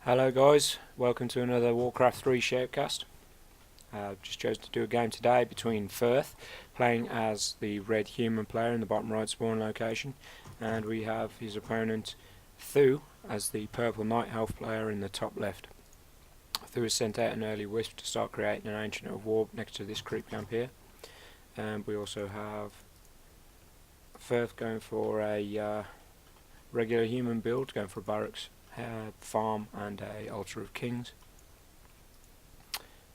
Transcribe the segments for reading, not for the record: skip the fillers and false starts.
Hello guys, welcome to another Warcraft 3 Shoutcast. Just chose to do a game today between Ferfe, playing as the red human player in the bottom right spawn location, and we have his opponent Th00 as the purple night elf player in the top left. Th00 has sent out an early wisp to start creating an Ancient of War next to this creep camp here, and we also have Ferfe going for a regular human build, going for a barracks, farm and a altar of kings.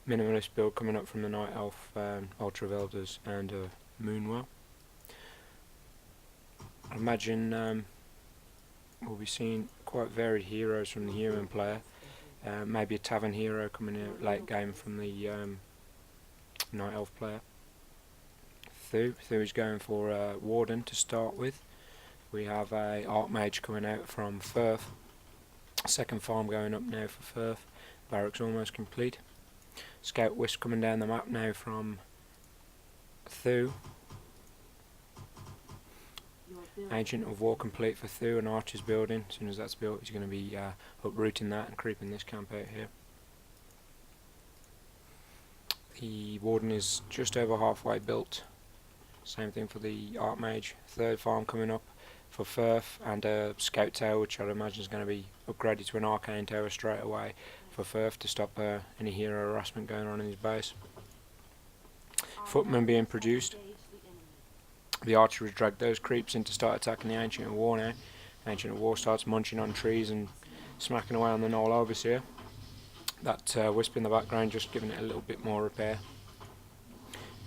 Minimalist build coming up from the night elf, altar of elders and a moonwell. I imagine we'll be seeing quite varied heroes from the human player. Maybe a tavern hero coming in late game from the night elf player. Th00 is going for a warden to start with. We have a archmage coming out from Ferfe. Second farm going up now for Ferfe. Barracks almost complete. Scout wisp coming down the map now from Th00. Ancient of War complete for Th00, and Archer's building. As soon as that's built, he's going to be uprooting that and creeping this camp out here. The warden is just over halfway built. Same thing for the archmage. Third farm coming up for Ferfe, and a scout tower, which I'd imagine is going to be upgraded to an arcane tower straight away for Ferfe to stop any hero harassment going on in his base. Footmen being produced. The archer has dragged those creeps in to start attacking the Ancient of War now. Ancient of War starts munching on trees and smacking away on the Gnoll Overseer. That wisp in the background just giving it a little bit more repair.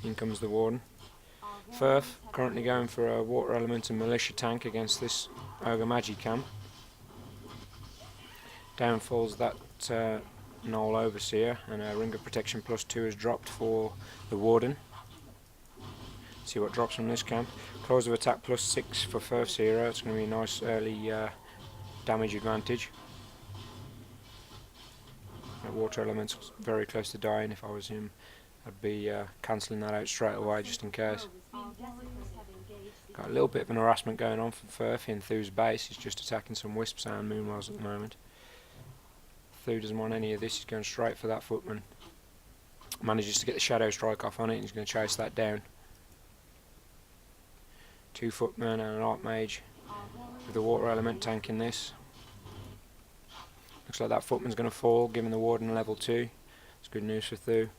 In comes the warden. Ferfe currently going for a water element and militia tank against this ogre magi camp. Down falls that Gnoll Overseer, and a ring of protection +2 is dropped for the warden. See what drops from this camp. Claws of attack +6 for Ferfe's hero. It's going to be a nice early damage advantage. That water element's very close to dying. If I was him, I'd be cancelling that out straight away just in case. Got a little bit of an harassment going on from Ferfe in Th00's base. He's just attacking some wisps and moonwells at the moment. Th00 doesn't want any of this. He's going straight for that footman. Manages to get the shadow strike off on it, and he's going to chase that down. 2 footmen and an archmage with the water element tanking this. Looks like that footman's going to fall, giving the warden a level 2. It's good news for Th00.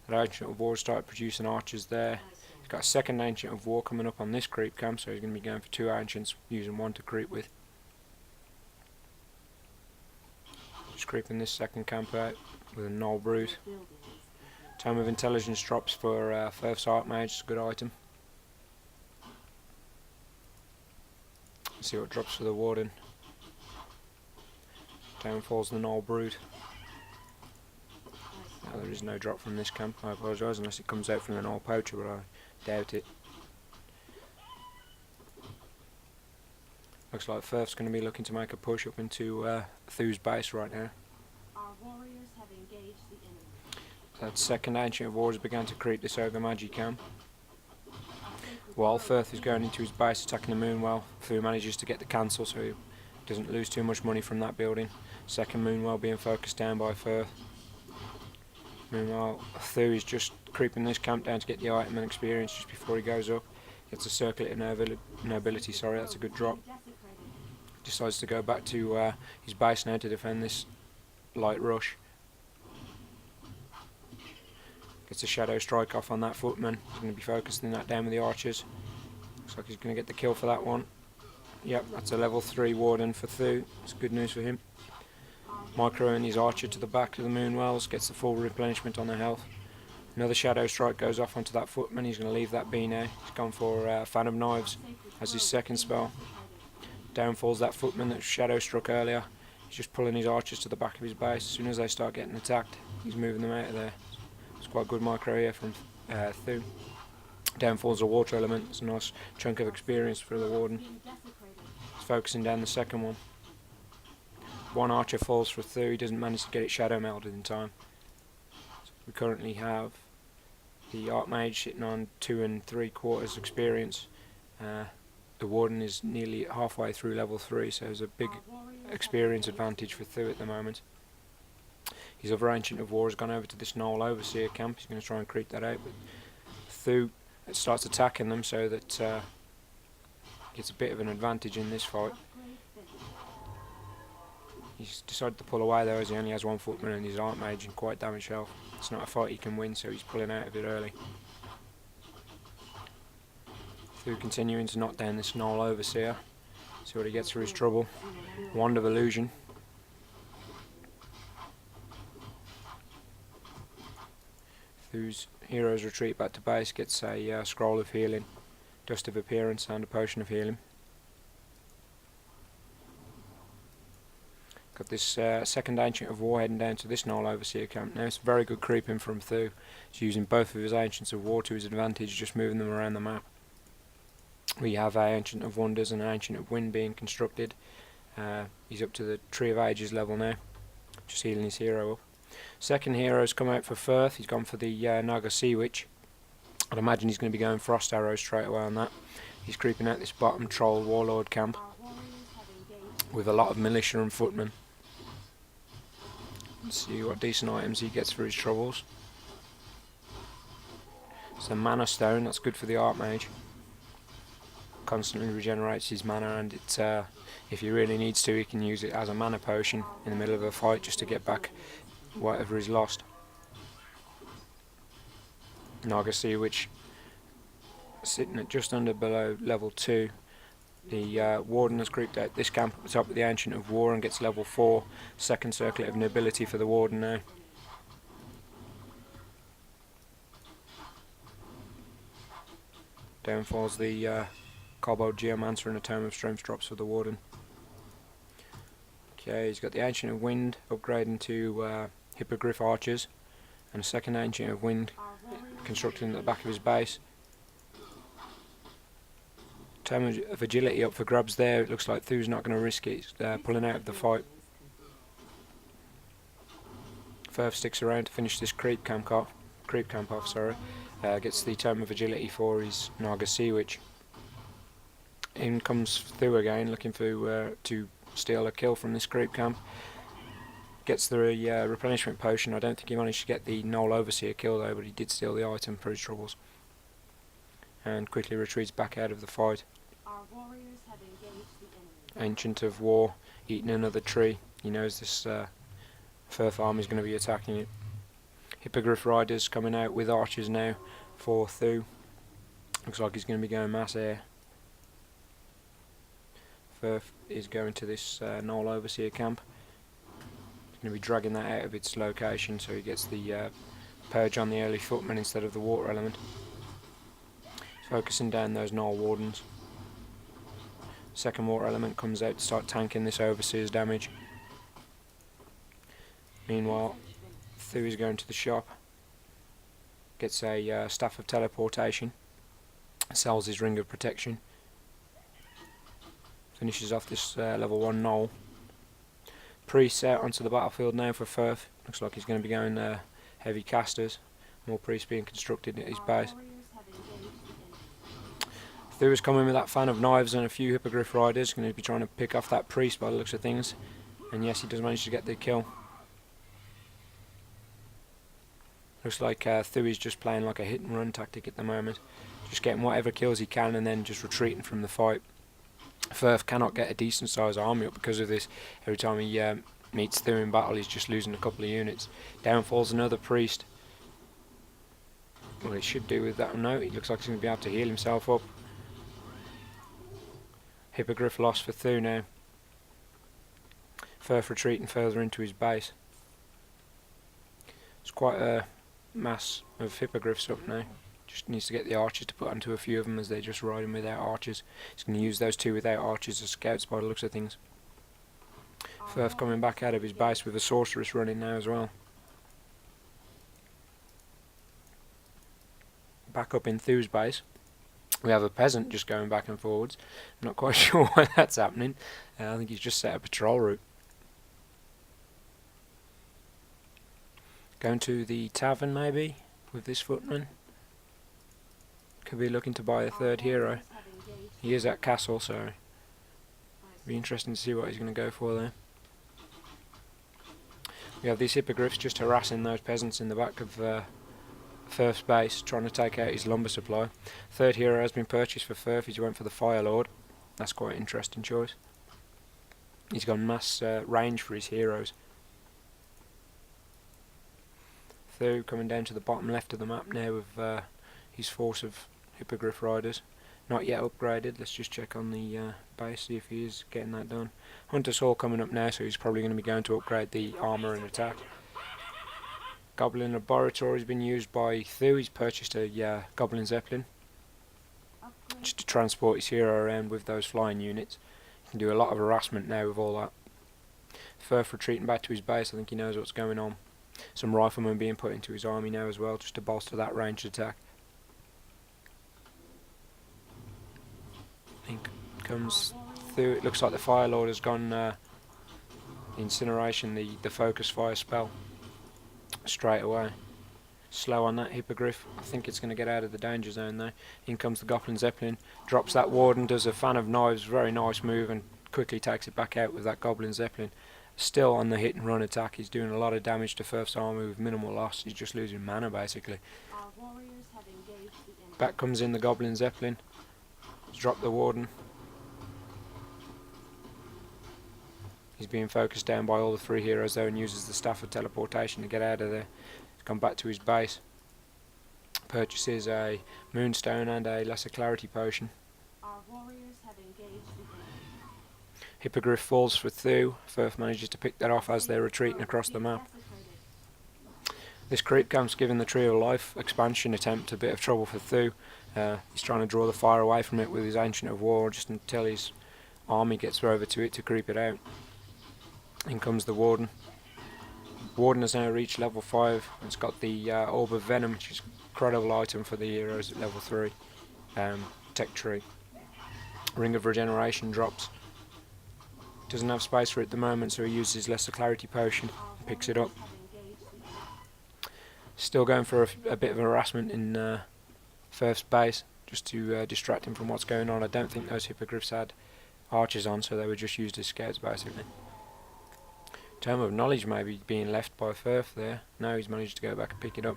That Ancient of War started producing archers there. He's got a second Ancient of War coming up on this creep camp, so he's going to be going for 2 ancients, using 1 to creep with. Just creeping this second camp out with a Gnoll Brute. Tome of Intelligence drops for Ferfe's archmage. It's a good item. Let's see what drops for the warden. Down falls the Gnoll Brute. Now there is no drop from this camp, I apologise, unless it comes out from the Gnoll Poacher, but I doubt it. Looks like Ferfe's going to be looking to make a push up into Th00's base right now. That second Ancient of War has begun to creep this ogre magi camp. While Ferfe is going into his base attacking the moonwell, Th00 manages to get the cancel so he doesn't lose too much money from that building. Second moonwell being focused down by Ferfe. Meanwhile, Th00 is just creeping this camp down to get the item and experience just before he goes up. Gets a circlet of nobility, sorry, that's a good drop. Decides to go back to his base now to defend this light rush. Gets a shadow strike off on that footman. He's going to be focusing that down with the archers. Looks like he's going to get the kill for that one. Yep, that's a level 3 warden for Th00. It's good news for him. Microing his archer to the back of the moonwells, gets the full replenishment on their health. Another shadow strike goes off onto that footman. He's going to leave that be now. He's gone for Fan of Knives as his second spell. Down falls that footman that shadow struck earlier. He's just pulling his archers to the back of his base. As soon as they start getting attacked, he's moving them out of there. It's quite good micro here from Th00. Down falls a water element. It's a nice chunk of experience for the warden. He's focusing down the second one. 1 archer falls for Th00. He doesn't manage to get it shadow melted in time. So we currently have the archmage sitting on 2 3/4 experience. The warden is nearly halfway through level 3, so there's a big experience advantage for Th00 at the moment. His other Ancient of War has gone over to this Th00 Overseer camp. He's going to try and creep that out, but Th00 starts attacking them so that gets a bit of an advantage in this fight. He's decided to pull away though, as he only has one footman and his Archmage and quite damaged health. It's not a fight he can win, so he's pulling out of it early. Th00 continuing to knock down this Th00 Overseer. See what he gets for his trouble. Wand of Illusion. Th00's heroes retreat back to base, gets a Scroll of Healing, Dust of Appearance and a Potion of Healing. Got this second Ancient of War heading down to this Th00 Overseer camp. Now it's very good creeping from Th00. He's using both of his Ancients of War to his advantage, just moving them around the map. We have an Ancient of Wonders and an Ancient of Wind being constructed. He's up to the Tree of Ages level now, just healing his hero up. Second hero's come out for Ferfe. He's gone for the Naga Sea Witch. I'd imagine he's going to be going Frost Arrows straight away on that. He's creeping out this bottom Troll Warlord camp with a lot of militia and footmen. Let's see what decent items he gets for his troubles. It's a Mana Stone, that's good for the Archmage. Constantly regenerates his mana, and it's if he really needs to, he can use it as a mana potion in the middle of a fight just to get back whatever is lost. Naga Sea Witch sitting at just under below level 2. The Warden has creeped out this camp at the top of the Ancient of War and gets level 4. Second Circlet of Nobility for the Warden now. Down falls the Kobold Geomancer and a Tome of Strength drops for the Warden. Okay, he's got the Ancient of Wind upgrading to Hippogriff Archers and a second Ancient of Wind constructed at the back of his base. Tome of Agility up for grabs there. It looks like Th00's not going to risk it. He's pulling out of the fight. Ferfe sticks around to finish this creep camp off. Gets the Tome of Agility for his Naga Sea Witch. In comes Th00 again, looking for to steal a kill from this creep camp. Gets the replenishment potion. I don't think he managed to get the Th00 Overseer kill though, but he did steal the item for his troubles. And quickly retreats back out of the fight. Our warriors have engaged the enemy. Ancient of War eating another tree. He knows this Ferfe army is going to be attacking it. Hippogriff Riders coming out with archers now for Th00. Looks like he's going to be going mass air. Ferfe is going to this Th00 Overseer camp. He's going to be dragging that out of its location so he gets the purge on the early footmen instead of the water element. Focusing down those Th00 Wardens. Second water element comes out to start tanking this Overseer's damage. Meanwhile, Th00 is going to the shop. Gets a Staff of Teleportation. Sells his Ring of Protection. Finishes off this level 1 Th00. Priests out onto the battlefield now for Ferfe. Looks like he's going to be going heavy casters. More priests being constructed at his base. Th00 is coming with that fan of knives and a few Hippogriff Riders. Going to be trying to pick off that priest by the looks of things. And yes, he does manage to get the kill. Looks like Th00 is just playing like a hit and run tactic at the moment. Just getting whatever kills he can and then just retreating from the fight. Ferfe cannot get a decent sized army up because of this. Every time he meets Th00 in battle, he's just losing a couple of units. Down falls another priest. Well, he should do with that. No, he looks like he's going to be able to heal himself up. Hippogriff lost for Th00 now. Ferfe retreating further into his base. It's quite a mass of Hippogriffs up now. Just needs to get the archers to put onto a few of them as they're just riding without archers. He's going to use those two without archers as scouts by the looks of things. Ferfe coming back out of his base with a sorceress running now as well. Back up in Th00's base. We have a peasant just going back and forwards. I'm not quite sure why that's happening. I think he's just set a patrol route. Going to the tavern maybe with this footman. Could be looking to buy a third hero. He is at castle, so Be interesting to see what he's going to go for there. We have these hippogriffs just harassing those peasants in the back of Ferfe's base, trying to take out his lumber supply. Third hero has been purchased for Ferfe. He went for the Fire Lord. That's quite an interesting choice. He's got mass range for his heroes. Th00 coming down to the bottom left of the map now with his force of hippogriff riders. Not yet upgraded. Let's just check on the base, see if he is getting that done. Hunter's Hall coming up now, so he's probably going to be going to upgrade the armour and attack. Goblin Laboratory has been used by Th00. He's purchased a Goblin Zeppelin just to transport his hero around with those flying units. He can do a lot of harassment now with all that. Ferfe retreating back to his base. I think he knows what's going on. Some riflemen being put into his army now as well, just to bolster that ranged attack. In comes Th00. It looks like the Fire Lord has gone incineration, the focus fire spell, straight away. Slow on that hippogriff. I think it's going to get out of the danger zone though. In comes the Goblin Zeppelin, drops that warden, does a fan of knives, very nice move, and quickly takes it back out with that Goblin Zeppelin. Still on the hit and run attack. He's doing a lot of damage to Ferfe's army with minimal loss. He's just losing mana basically. Our warriors have engaged the enemy. Back comes in the Goblin Zeppelin. He's dropped the warden. He's being focused down by all the three heroes though, and uses the Staff of Teleportation to get out of there. He's gone back to his base. Purchases a Moonstone and a Lesser Clarity Potion. Our warriors have engaged the enemy. Hippogriff falls for Th00. Ferfe manages to pick that off as they're retreating across the map. This creep camp's giving the Tree of Life expansion attempt a bit of trouble for Th00. He's trying to draw the fire away from it with his Ancient of War just until his army gets over to it to creep it out. In comes the Warden. Warden has now reached level 5. It's got the Orb of Venom, which is an incredible item for the heroes at level 3. Tech tree. Ring of Regeneration drops. Doesn't have space for it at the moment, so he uses Lesser Clarity Potion and picks it up. Still going for a bit of harassment in Ferfe's base, just to distract him from what's going on. I don't think those hippogriffs had archers on, so they were just used as scouts basically. Tome of Knowledge maybe being left by Ferfe there. No, he's managed to go back and pick it up.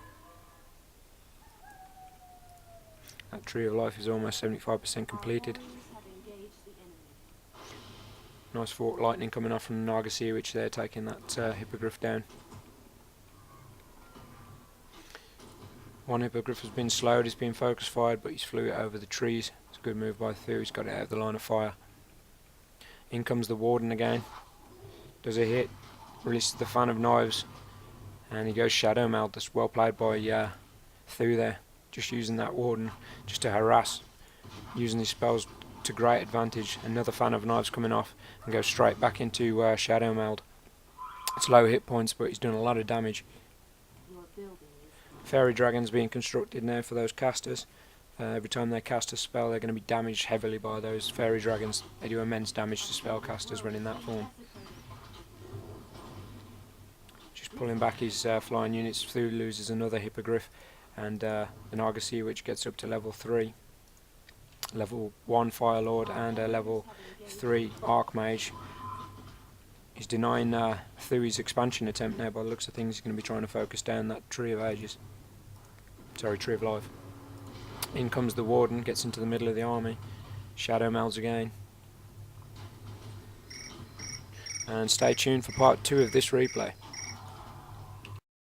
That Tree of Life is almost 75% completed. Nice fork lightning coming off from the Naga which they're taking that hippogriff down. One hippogriff has been slowed, he's been focus fired, but he's flew it over the trees. It's a good move by Th00. He's got it out of the line of fire. In comes the Warden again. Does a hit, releases the fan of knives, and he goes Shadow Meld. That's well played by Th00 there. Just using that Warden just to harass, using his spells to great advantage. Another fan of knives coming off and goes straight back into Shadow Meld. It's low hit points, but he's doing a lot of damage. Fairy dragons being constructed now for those casters. Every time they cast a spell, they're going to be damaged heavily by those fairy dragons. They do immense damage to spellcasters when in that form. Just pulling back his flying units. Th00 loses another hippogriff, and the Naga which gets up to level 3. Level 1 Fire Lord and a level 3 Archmage. He's denying Th00's expansion attempt now. By the looks of things, he's going to be trying to focus down that Tree of Ages. Sorry, Tree of Life. In comes the Warden, gets into the middle of the army. Shadow Melds again. And stay tuned for part 2 of this replay.